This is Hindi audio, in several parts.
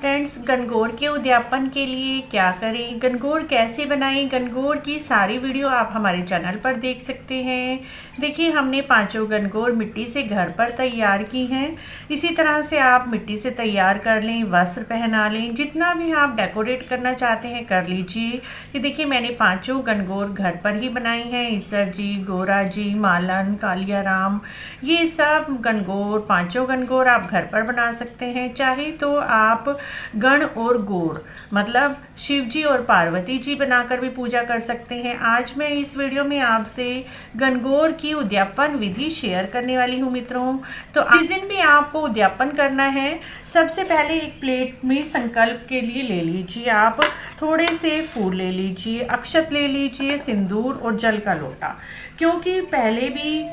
फ्रेंड्स, गणगौर के उद्यापन के लिए क्या करें, गणगौर कैसे बनाएं, गणगौर की सारी वीडियो आप हमारे चैनल पर देख सकते हैं। देखिए, हमने पांचों गणगौर मिट्टी से घर पर तैयार की हैं। इसी तरह से आप मिट्टी से तैयार कर लें, वस्त्र पहना लें, जितना भी आप डेकोरेट करना चाहते हैं कर लीजिए। ये देखिए, मैंने पांचों गणगौर घर पर ही बनाई हैं। ईसर जी, गोरा जी, मालन, कालिया राम, ये सब गणगौर, पांचों गणगौर आप घर पर बना सकते हैं। चाहे तो आप गण और गौर मतलब शिव जी और पार्वती जी बनाकर भी पूजा कर सकते हैं। आज मैं इस वीडियो में आपसे गणगौर की उद्यापन विधि शेयर करने वाली हूँ मित्रों। तो जिस दिन भी आपको उद्यापन करना है, सबसे पहले एक प्लेट में संकल्प के लिए ले लीजिए, आप थोड़े से फूल ले लीजिए, अक्षत ले लीजिए, सिंदूर और जल का लोटा। क्योंकि पहले भी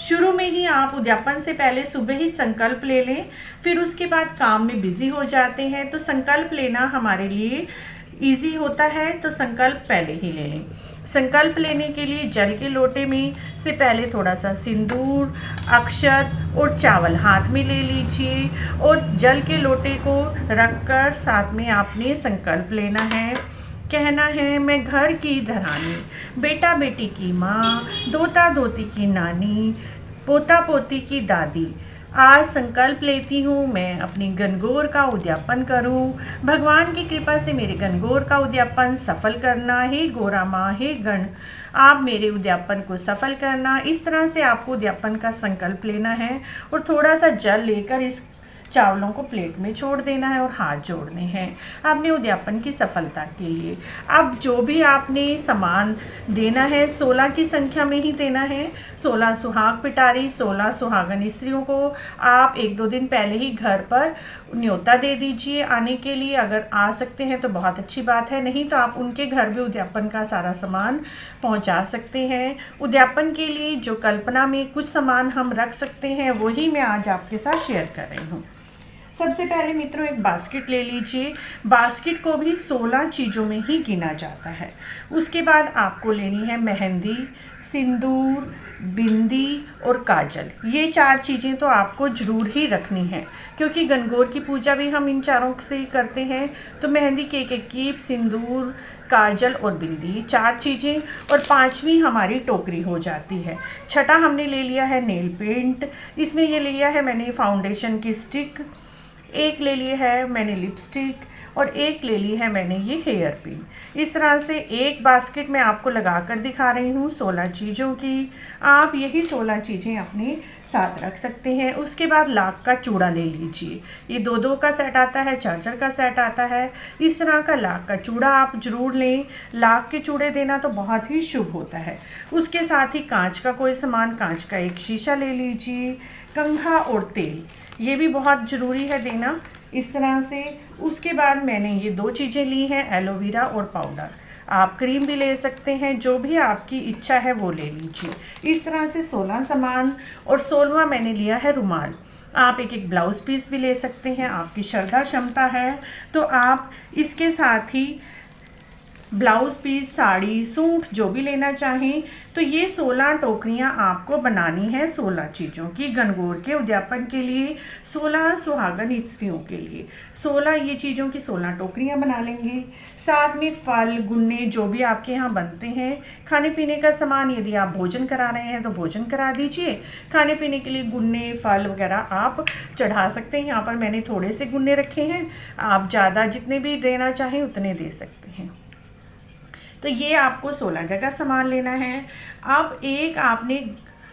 शुरू में ही आप उद्यापन से पहले सुबह ही संकल्प ले लें, फिर उसके बाद काम में बिजी हो जाते हैं, तो संकल्प लेना हमारे लिए इजी होता है। तो संकल्प पहले ही ले लें। संकल्प लेने के लिए जल के लोटे में से पहले थोड़ा सा सिंदूर, अक्षत और चावल हाथ में ले लीजिए और जल के लोटे को रखकर साथ में आपने संकल्प लेना है। कहना है, मैं घर की धरानी, बेटा बेटी की माँ, दोता दोती की नानी, पोता पोती की दादी, आज संकल्प लेती हूँ मैं अपनी गणगौर का उद्यापन करूँ। भगवान की कृपा से मेरे गणगौर का उद्यापन सफल करना। हे गोरा माँ, हे गण, आप मेरे उद्यापन को सफल करना। इस तरह से आपको उद्यापन का संकल्प लेना है और थोड़ा सा जल लेकर इस चावलों को प्लेट में छोड़ देना है और हाथ जोड़ने हैं आपने उद्यापन की सफलता के लिए। अब जो भी आपने सामान देना है 16 की संख्या में ही देना है। 16 सुहाग पिटारी, 16 सुहागन स्त्रियों को आप 1-2 दिन पहले ही घर पर न्योता दे दीजिए आने के लिए। अगर आ सकते हैं तो बहुत अच्छी बात है, नहीं तो आप उनके घर भी उद्यापन का सारा सामान पहुंचा सकते हैं। उद्यापन के लिए जो कल्पना में कुछ सामान हम रख सकते हैं वही मैं आज आपके साथ शेयर कर रही हूँ। सबसे पहले मित्रों एक बास्केट ले लीजिए। बास्केट को भी 16 चीज़ों में ही गिना जाता है। उसके बाद आपको लेनी है मेहंदी, सिंदूर, बिंदी और काजल। ये 4 चीज़ें तो आपको ज़रूर ही रखनी है, क्योंकि गणगौर की पूजा भी हम इन चारों से ही करते हैं। तो मेहंदी की एक कीप, सिंदूर, काजल और बिंदी, 4 चीज़ें, और 5वीं हमारी टोकरी हो जाती है। छठा हमने ले लिया है नेल पेंट। इसमें ये लिया है मैंने फाउंडेशन की स्टिक, एक ले ली है मैंने लिपस्टिक और एक ले ली है मैंने ये हेयर पिन। इस तरह से एक बास्केट में आपको लगा कर दिखा रही हूँ 16 चीज़ों की। आप यही 16 चीज़ें अपने साथ रख सकते हैं। उसके बाद लाख का चूड़ा ले लीजिए। ये 2-2 का सेट आता है, 4-4 का सेट आता है। इस तरह का लाख का चूड़ा आप ज़रूर लें। लाख के चूड़े देना तो बहुत ही शुभ होता है। उसके साथ ही कांच का कोई सामान, कांच का एक शीशा ले लीजिए। कंघा और तेल, ये भी बहुत ज़रूरी है देना इस तरह से। उसके बाद मैंने ये 2 चीज़ें ली हैं, एलोवेरा और पाउडर। आप क्रीम भी ले सकते हैं, जो भी आपकी इच्छा है वो ले लीजिए। इस तरह से 16 सामान, और 16वां मैंने लिया है रुमाल। आप एक ब्लाउज़ पीस भी ले सकते हैं, आपकी श्रद्धा क्षमता है तो आप इसके साथ ही ब्लाउज़ पीस, साड़ी, सूट जो भी लेना चाहें। तो ये 16 टोकरियाँ आपको बनानी है 16 चीज़ों की गणगौर के उद्यापन के लिए। 16 सुहागन स्त्रियों के लिए 16 ये चीज़ों की 16 टोकरियाँ बना लेंगे। साथ में फल, गुन्ने जो भी आपके यहाँ बनते हैं, खाने पीने का सामान, यदि आप भोजन करा रहे हैं तो भोजन करा दीजिए। खाने पीने के लिए गुन्ने, फल वगैरह आप चढ़ा सकते हैं। यहाँ पर मैंने थोड़े से गुन्ने रखे हैं, आप ज़्यादा जितने भी देना चाहें उतने दे सकते हैं। तो ये आपको 16 जगह सामान लेना है। अब एक आपने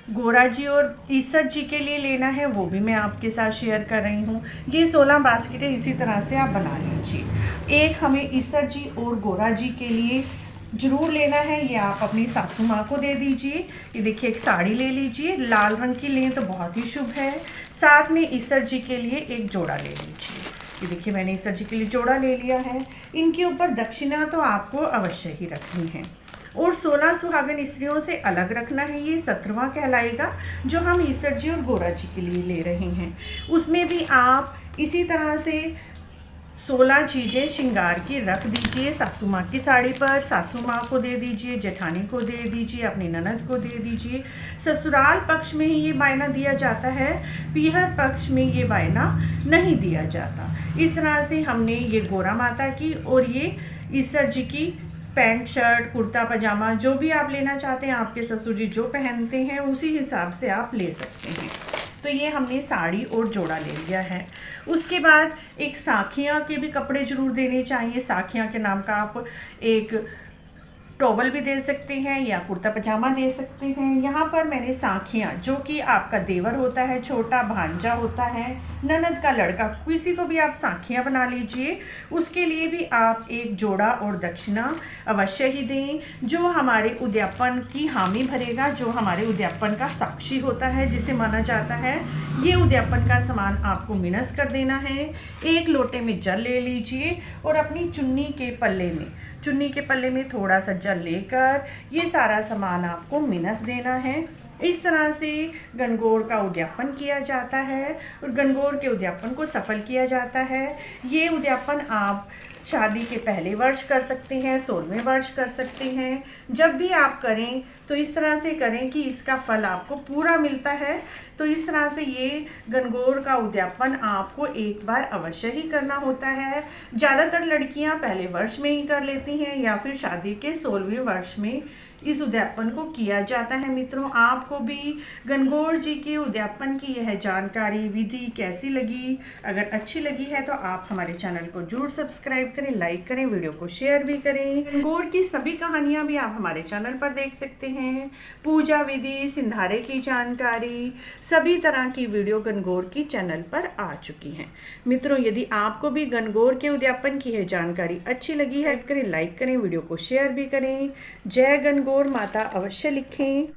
गोरा जी और ईसर जी के लिए लेना है, वो भी मैं आपके साथ शेयर कर रही हूँ। ये 16 बास्केटें इसी तरह से आप बना लीजिए। एक हमें ईसर जी और गोरा जी के लिए ज़रूर लेना है, ये आप अपनी सासू माँ को दे दीजिए। ये देखिए, एक साड़ी ले लीजिए, लाल रंग की लें तो बहुत ही शुभ है। साथ में ईसर जी के लिए एक जोड़ा ले लीजिए। ये देखिए, मैंने ईसर जी के लिए जोड़ा ले लिया है। इनके ऊपर दक्षिणा तो आपको अवश्य ही रखनी है, और 16 सुहागन स्त्रियों से अलग रखना है। ये 17वां कहलाएगा जो हम ईसर जी और गोरा जी के लिए ले रहे हैं। उसमें भी आप इसी तरह से 16 चीज़ें श्रृंगार की रख दीजिए सासू माँ की साड़ी पर। सासू माँ को दे दीजिए, जेठानी को दे दीजिए, अपनी ननद को दे दीजिए। ससुराल पक्ष में ही ये बायना दिया जाता है, पीहर पक्ष में ये बायना नहीं दिया जाता। इस तरह से हमने ये गोरा माता की और ये ईसर जी की पैंट शर्ट कुर्ता पजामा जो भी आप लेना चाहते हैं, आपके ससुर जी जो पहनते हैं उसी हिसाब से आप ले सकते हैं। तो ये हमने साड़ी और जोड़ा ले लिया है। उसके बाद एक साखियाँ के भी कपड़े ज़रूर देने चाहिए। साखियाँ के नाम का आप एक टॉवल भी दे सकते हैं या कुर्ता पजामा दे सकते हैं। यहाँ पर मैंने साखियाँ, जो कि आपका देवर होता है, छोटा भांजा होता है, ननद का लड़का, किसी को भी आप साखियाँ बना लीजिए। उसके लिए भी आप एक जोड़ा और दक्षिणा अवश्य ही दें, जो हमारे उद्यापन की हामी भरेगा, जो हमारे उद्यापन का साक्षी होता है, जिसे माना जाता है। ये उद्यापन का सामान आपको मिनस कर देना है। एक लोटे में जल ले लीजिए और अपनी चुन्नी के पल्ले में थोड़ा सा जल लेकर ये सारा सामान आपको मिनस देना है। इस तरह से गणगौर का उद्यापन किया जाता है और गणगौर के उद्यापन को सफल किया जाता है। ये उद्यापन आप शादी के पहले वर्ष कर सकते हैं, 16वें वर्ष कर सकते हैं। जब भी आप करें तो इस तरह से करें कि इसका फल आपको पूरा मिलता है। तो इस तरह से ये गणगौर का उद्यापन आपको एक बार अवश्य ही करना होता है। ज़्यादातर लड़कियां पहले वर्ष में ही कर लेती हैं या फिर शादी के 16वें वर्ष में इस उद्यापन को किया जाता है। मित्रों, आपको भी गणगौर जी के उद्यापन की यह जानकारी विधि कैसी लगी? अगर अच्छी लगी है तो आप हमारे चैनल को जरूर सब्सक्राइब करें, लाइक करें, वीडियो को शेयर भी करें। गणगौर की सभी कहानियां भी आप हमारे चैनल पर देख सकते हैं। पूजा विधि, सिंधारे की जानकारी, सभी तरह की वीडियो गणगौर की चैनल पर आ चुकी हैं। मित्रों, यदि आपको भी गणगौर के उद्यापन की यह जानकारी अच्छी लगी है, लाइक करें, वीडियो को शेयर भी करें। जय गणगौर माता अवश्य लिखें।